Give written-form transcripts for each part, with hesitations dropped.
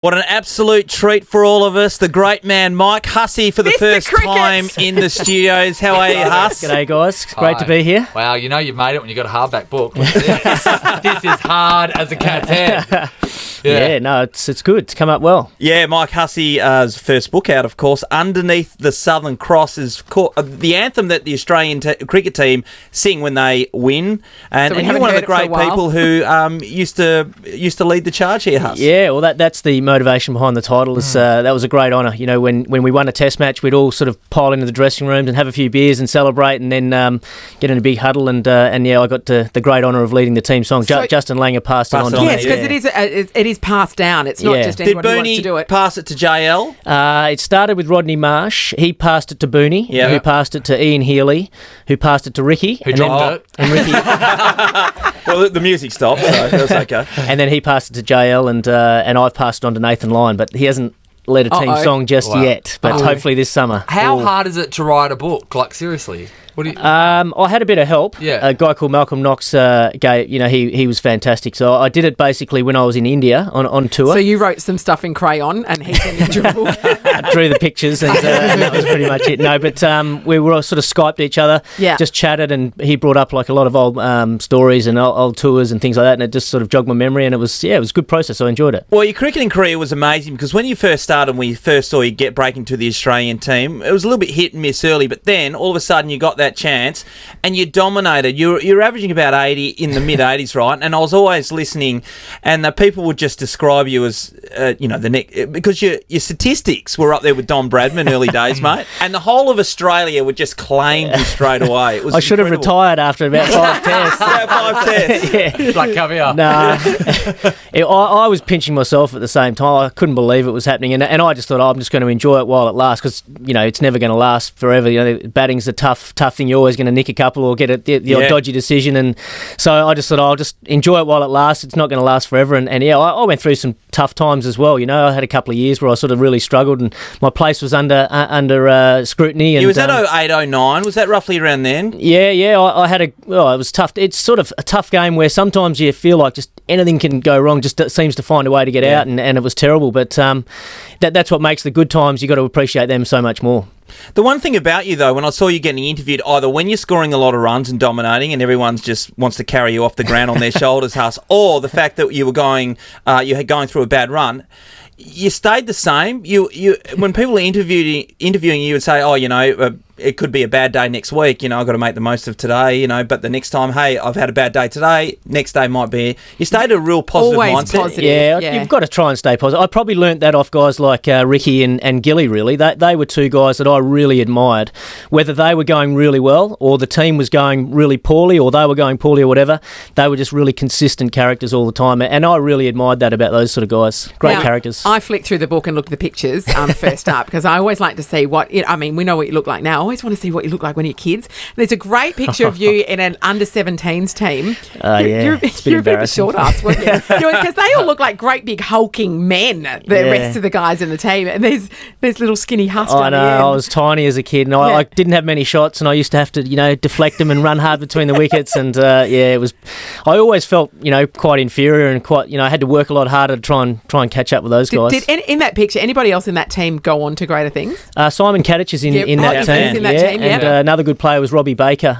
What an absolute treat for all of us. The great man, Mike Hussey, for the Mr. first Cricket. time in the studios. How are you, Huss? G'day, guys. It's great to be here. Wow, you know you've made it when you got a hardback book. This is hard as a cat's head. Yeah, no, it's good. It's come up well. Yeah, Mike Hussey's first book out, of course. Underneath the Southern Cross is the anthem that the Australian cricket team sing when they win. And, So we and you're haven't one of heard the it for a great while. people who used to lead the charge here, Huss. Yeah, well, that's the motivation behind the title. Is that was a great honour. You know, when we won a Test match, we'd all sort of pile into the dressing rooms and have a few beers and celebrate, and then get in a big huddle. And yeah, I got the great honour of leading the team song. So- Justin Langer passed it on. to me. Yes, because it is passed down. It's not Yeah. just Did anyone who wants to do Booney it. pass it to JL? It started with Rodney Marsh. He passed it to Booney, Yeah. who passed it to Ian Healy, who passed it to Ricky. Who dropped it? And Ricky, Well, the music stopped, so that was okay. and then he passed it to JL, and I've passed it on to Nathan Lyon, but he hasn't led a team Uh-oh. song just Wow. yet. But hopefully this summer. How hard is it to write a book? Like, seriously? What do you... I had a bit of help. Yeah. A guy called Malcolm Knox he was fantastic. So I did it basically when I was in India on tour. So you wrote some stuff in crayon and he sent you a book. I drew the pictures and that was pretty much it. No, but we were all sort of Skyped each other, Yeah. just chatted, and he brought up like a lot of old stories and old tours and things like that, and it just sort of jogged my memory, and it was a good process. So I enjoyed it. Well, your cricketing career was amazing because when you first started, when we first saw you break into the Australian team, it was a little bit hit and miss early, but then all of a sudden you got that chance and you dominated. You're averaging about 80 in the mid-80s, right? And I was always listening, and the people would just describe you as, because your statistics were up there with Don Bradman early days, mate, and the whole of Australia would just claim you straight away. It was I should have incredible. retired after about 5 tests. About 5 tests. Yeah. Like, come here. Nah, I was pinching myself at the same time. I couldn't believe it was happening, and I just thought, I'm just going to enjoy it while it lasts, because it's never going to last forever. Batting's a tough thing. You're always going to nick a couple or get the odd dodgy decision, and so I just thought, I'll just enjoy it while it lasts. It's not going to last forever, and I went through some tough times as well. I had a couple of years where I sort of really struggled, and my place was under scrutiny. And Was that 08, 09? Was that roughly around then? Yeah. I had it was tough. It's sort of a tough game where sometimes you feel like just anything can go wrong. Just it seems to find a way to get out, and it was terrible. But that's what makes the good times. You got to appreciate them so much more. The one thing about you, though, when I saw you getting interviewed, either when you're scoring a lot of runs and dominating and everyone just wants to carry you off the ground on their shoulders, Huss, or the fact that you were going through a bad run, you stayed the same. You when people are interviewing you would say, it could be a bad day next week. I've got to make the most of today. But the next time, hey, I've had a bad day today. Next day might be. You stayed a real positive Always mindset. positive. Yeah, you've got to try and stay positive. I probably learnt that off guys like Ricky and Gilly, really. They were two guys that I really admired. Whether they were going really well or the team was going really poorly or they were going poorly or whatever, they were just really consistent characters all the time. And I really admired that about those sort of guys. Great Now, characters. I flicked through the book and looked at the pictures first up, because I always like to see we know what you look like now. I always want to see what you look like when you're kids. There's a great picture of you in an under-17s team. Yeah, it's a bit you're a bit of a embarrassing. short ass, weren't you? Because they all look like great big hulking men, the rest of the guys in the team. And there's little skinny Huss I on know, the end. I was tiny as a kid, and I didn't have many shots, and I used to have to, deflect them and run hard between the wickets, and it was. I always felt, quite inferior and quite, I had to work a lot harder to try and catch up with those guys. Did in that picture anybody else in that team go on to greater things? Simon Kadich is in that team, in that team, and another good player was Robbie Baker.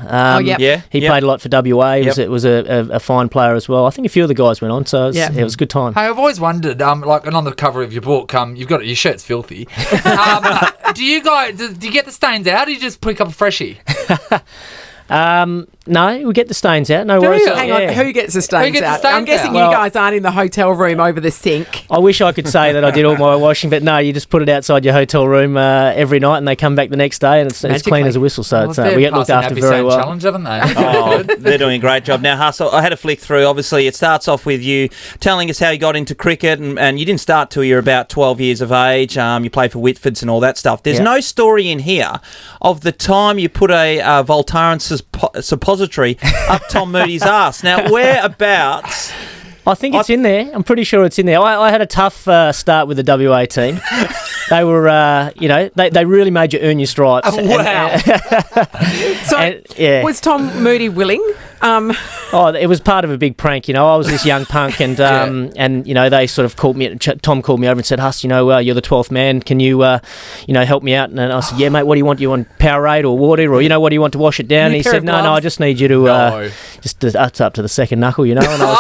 He played a lot for WA. It was a fine player as well. I think a few of the guys went on, so it was a good time. Hey, I've always wondered, and on the cover of your book, you've got your shirt's filthy. Do you get the stains out, or you just pick up a freshie? No, we get the stains out. No worries. Hang on, who gets the stains out? I'm guessing you guys aren't in the hotel room over the sink. I wish I could say that I did all my washing, but no, you just put it outside your hotel room every night, and they come back the next day, and it's clean as a whistle. So we get looked after very well. Challenge, haven't they? They're doing a great job. Now, Huss, I had a flick through. Obviously, it starts off with you telling us how you got into cricket, and you didn't start till you're about 12 years of age. You played for Whitfords and all that stuff. There's no story in here of the time you put a Voltaren suppository up Tom Moody's ass. Now, whereabouts I think it's in there. I'm pretty sure it's in there. I had a tough start with the WA team. They were, they really made you earn your stripes. Oh, wow. So, was Tom Moody willing? It was part of a big prank. I was this young punk, and they sort of called me. Tom called me over and said, "Huss, you're the 12th man. Can you, help me out?" And I said, "Yeah, mate. What do you want? Do you want Powerade or water, or what do you want to wash it down?" And he said, "No, I just need you to it's up to the second knuckle, And I was like,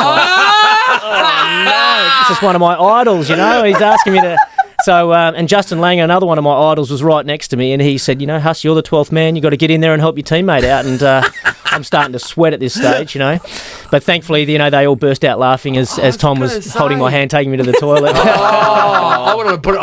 "Oh no, this is one of my idols, He's asking me to." So, and Justin Langer, another one of my idols, was right next to me, and he said, Huss, you're the 12th man. You got to get in there and help your teammate out. And I'm starting to sweat at this stage, But thankfully, they all burst out laughing as Tom was holding my hand, taking me to the toilet. I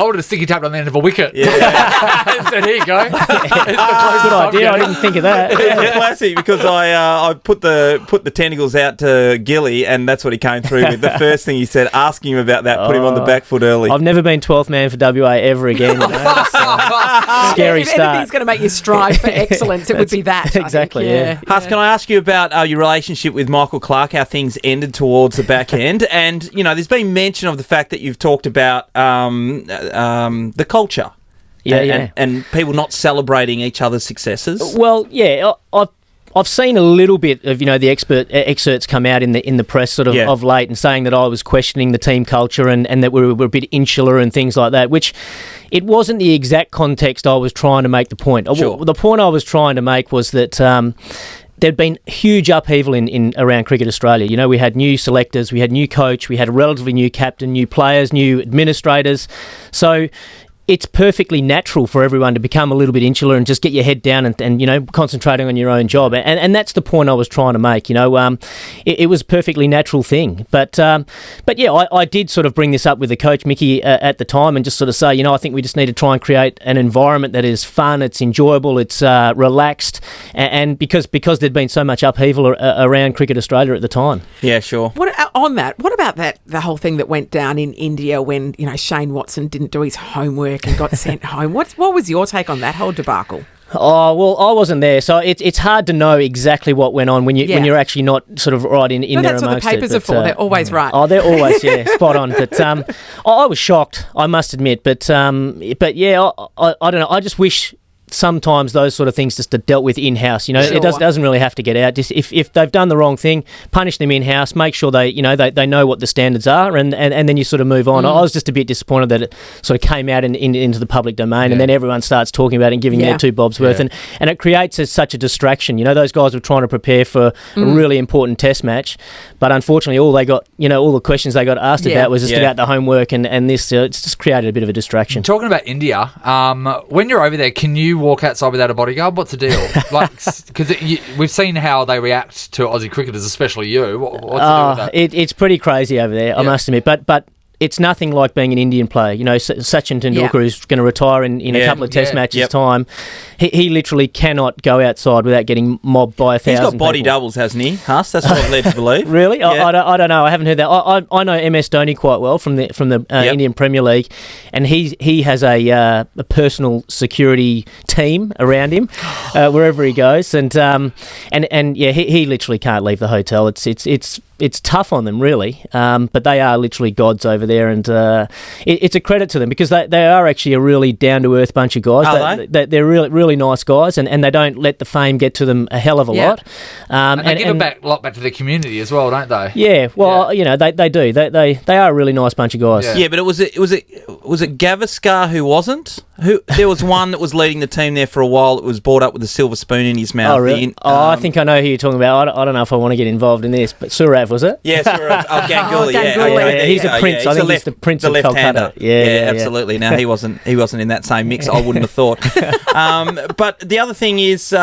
would have sticky taped on the end of a wicket. Yeah. So here you go. It's good idea. I didn't think of that. It's classic because I put the tentacles out to Gilly, and that's what he came through with. The first thing he said, asking him about that, put him on the back foot early. I've never been 12th man for WA ever again. Scary if start. anything's going to make you strive for excellence, it would be that. Exactly, yeah. Huss, can I ask you about your relationship with Michael Clark, how things ended towards the back end? And, there's been mention of the fact that you've talked about the culture. And people not celebrating each other's successes. Well, yeah, I've seen a little bit of the excerpts come out in the press sort of late, and saying that I was questioning the team culture and that we were a bit insular and things like that, which it wasn't the exact context I was trying to make the point. Sure. The point I was trying to make was that there'd been huge upheaval in around Cricket Australia. We had new selectors, we had new coach, we had a relatively new captain, new players, new administrators. So it's perfectly natural for everyone to become a little bit insular and just get your head down and concentrating on your own job. And that's the point I was trying to make. It was a perfectly natural thing. But I did sort of bring this up with the coach, Mickey, at the time, and just sort of say, I think we just need to try and create an environment that is fun, it's enjoyable, it's relaxed, and because there'd been so much upheaval around Cricket Australia at the time. Yeah, sure. What about the whole thing that went down in India when, Shane Watson didn't do his homework and got sent home? What was your take on that whole debacle? Oh, well, I wasn't there, so it's hard to know exactly what went on when you're actually not sort of right in there amongst it. That's what the papers are for. They're always right. Oh, they're always, spot on. But I was shocked, I must admit. But yeah, I don't know. I just wish sometimes those sort of things just are dealt with in-house. It doesn't really have to get out. Just if they've done the wrong thing, punish them in-house, make sure they know what the standards are, and then you sort of move on. I was just a bit disappointed that it sort of came out into the public domain, and then everyone starts talking about it and giving their two bobs worth, and it creates such a distraction. Those guys were trying to prepare for a really important test match, but unfortunately all they got, all the questions they got asked about was just about the homework and this. It's just created a bit of a distraction. Talking about India, when you're over there, can you walk outside without a bodyguard? What's the deal? Because we've seen how they react to Aussie cricketers, especially you. What's the deal with that? It's pretty crazy over there, I must admit. But it's nothing like being an Indian player. Sachin Tendulkar, who's going to retire in a couple of test matches' time, he literally cannot go outside without getting mobbed by 1,000 He's got body people. doubles, hasn't he, Huss? That's what I'm led to believe. Really? I don't know. I haven't heard that. I know MS Dhoni quite well from the Indian Premier League, and he has a personal security team around him wherever he goes, and he literally can't leave the hotel. It's tough on them, really, but they are literally gods over there, and it's a credit to them because they are actually a really down-to-earth bunch of guys. Are they? They're really nice guys, and they don't let the fame get to them a hell of a lot. And they give a lot back to the community as well, don't they? Yeah, well, they do. They are a really nice bunch of guys. Yeah, but was it Gavaskar who wasn't? There was one that was leading the team there for a while that was brought up with a silver spoon in his mouth. Oh, really? I think I know who you're talking about. I don't know if I want to get involved in this, but Surav, was it? Yeah, Surav. Ganguly. Yeah, he's a prince. I think he's the prince of Calcutta. Yeah, absolutely. Now he wasn't in that same mix. I wouldn't have thought. But the other thing is,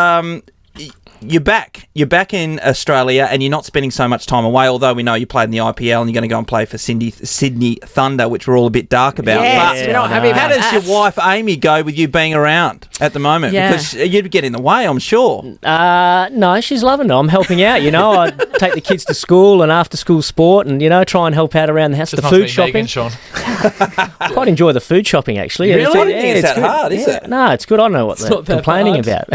you're back in Australia, and you're not spending so much time away. Although we know you played in the IPL, and you're going to go and play for Sydney Thunder, which we're all a bit dark about. Yes, but how does your wife Amy go with you being around at the moment? Yeah. Because you'd get in the way, I'm sure. No, she's loving it. I'm helping out. I take the kids to school and after school sport, and try and help out around the house. Just the food shopping. Megan, Sean. I quite enjoy the food shopping, actually. Really? I don't think it's that hard, is it? No, it's good. I don't know what they're complaining about.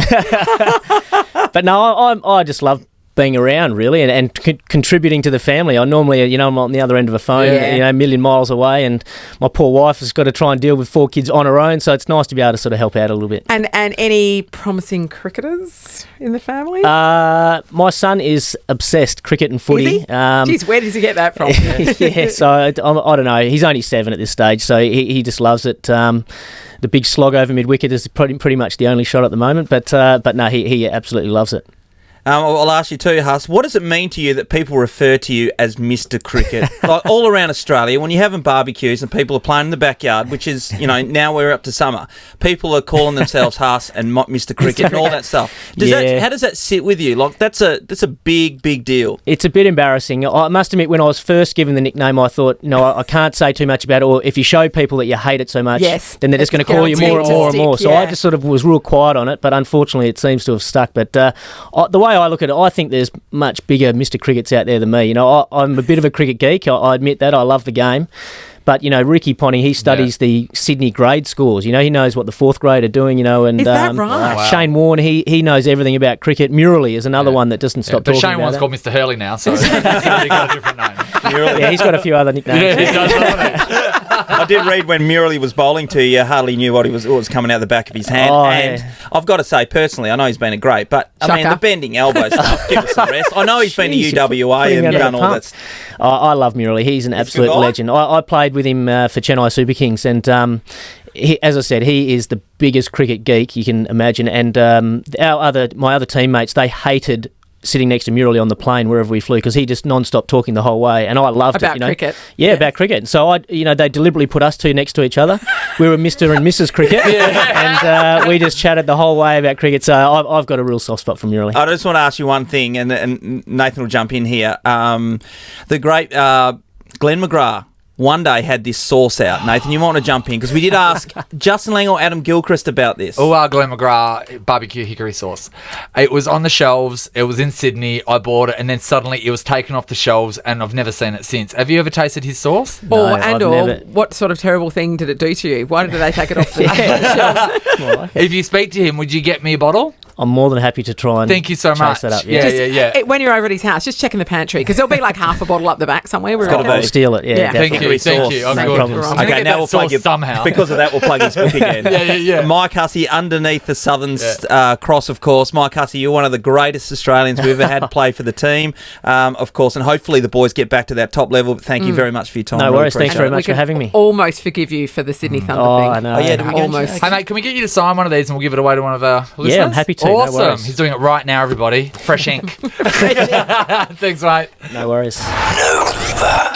But no, I just love being around, really, and contributing to the family. I normally, I'm on the other end of a phone, a million miles away, and my poor wife has got to try and deal with 4 kids on her own, so it's nice to be able to sort of help out a little bit. And any promising cricketers in the family? My son is obsessed cricket and footy. Is he? Jeez, where does he get that from? Yeah, so I don't know. He's only 7 at this stage, so he just loves it. The big slog over mid-wicket is pretty much the only shot at the moment, but no, he absolutely loves it. I'll ask you too, Huss, what does it mean to you that people refer to you as Mr. Cricket? Like all around Australia, when you're having barbecues and people are playing in the backyard, which is, now we're up to summer, people are calling themselves Huss and Mr. Cricket and all that stuff. How does that sit with you? Like that's a big, big deal. It's a bit embarrassing. I must admit, when I was first given the nickname, I thought, I can't say too much about it, or if you show people that you hate it so much, then they're just going to call you more and more and more. So I just sort of was real quiet on it, but unfortunately it seems to have stuck. But the way I look at it, I think there's much bigger Mr. Crickets out there than me. I'm a bit of a cricket geek. I admit that. I love the game. But, Ricky Ponting, he studies the Sydney grade scores. He knows what the 4th grade are doing, and is that right? Wow. Shane Warne, he knows everything about cricket. Murley is another one that doesn't stop talking Shane about Warne's it. called Mr. Hurley now, so he's already got a different name. Yeah, he's got a few other nicknames. Yeah, he does, doesn't he? I did read when Murley was bowling to you, hardly knew what was coming out the back of his hand. I've got to say, personally, I know he's been a great, but I mean, the bending elbow stuff, give us a rest. I know he's been to UWA and done all that. I love Murley. He's an absolute legend. I played with him for Chennai Super Kings, and as I said, he is the biggest cricket geek you can imagine. And my other teammates, they hated sitting next to Murley on the plane wherever we flew because he just non-stop talking the whole way, and I loved about it. Cricket. Yeah, about cricket. So they deliberately put us two next to each other. We were Mr. and Mrs. Cricket, and we just chatted the whole way about cricket. So I've got a real soft spot for Murley. I just want to ask you one thing, and Nathan will jump in here. The great Glenn McGrath one day had this sauce out. Nathan, you might want to jump in because we did ask Justin Lang or Adam Gilchrist about this. Glenn McGrath barbecue hickory sauce. It was on the shelves. It was in Sydney. I bought it, and then suddenly it was taken off the shelves, and I've never seen it since. Have you ever tasted his sauce? No, what sort of terrible thing did it do to you? Why did they take it off the shelves? If you speak to him, would you get me a bottle? I'm more than happy to try and thank you so much. That up. Yeah. When you're over at his house, just check in the pantry because there'll be like half a bottle up the back somewhere. I'll steal it. Yeah. Thank you. I'm no good. problems. Okay, now we'll plug you somehow. Because of that, we'll plug his book again. Yeah. Mike Hussey, underneath the Southern Cross, of course. Mike Hussey, you're one of the greatest Australians we've ever had play for the team, of course, and hopefully the boys get back to that top level. But thank you very much for your time. No worries. Really Thanks very much for having me. Almost forgive you for the Sydney Thunder thing. I know. Oh, yeah, do we almost. Hey, mate, can we get you to sign one of these and we'll give it away to one of our listeners? Yeah, I'm happy to. Awesome. No worries. He's doing it right now, everybody. Fresh ink. Thanks, mate. No worries. Nova.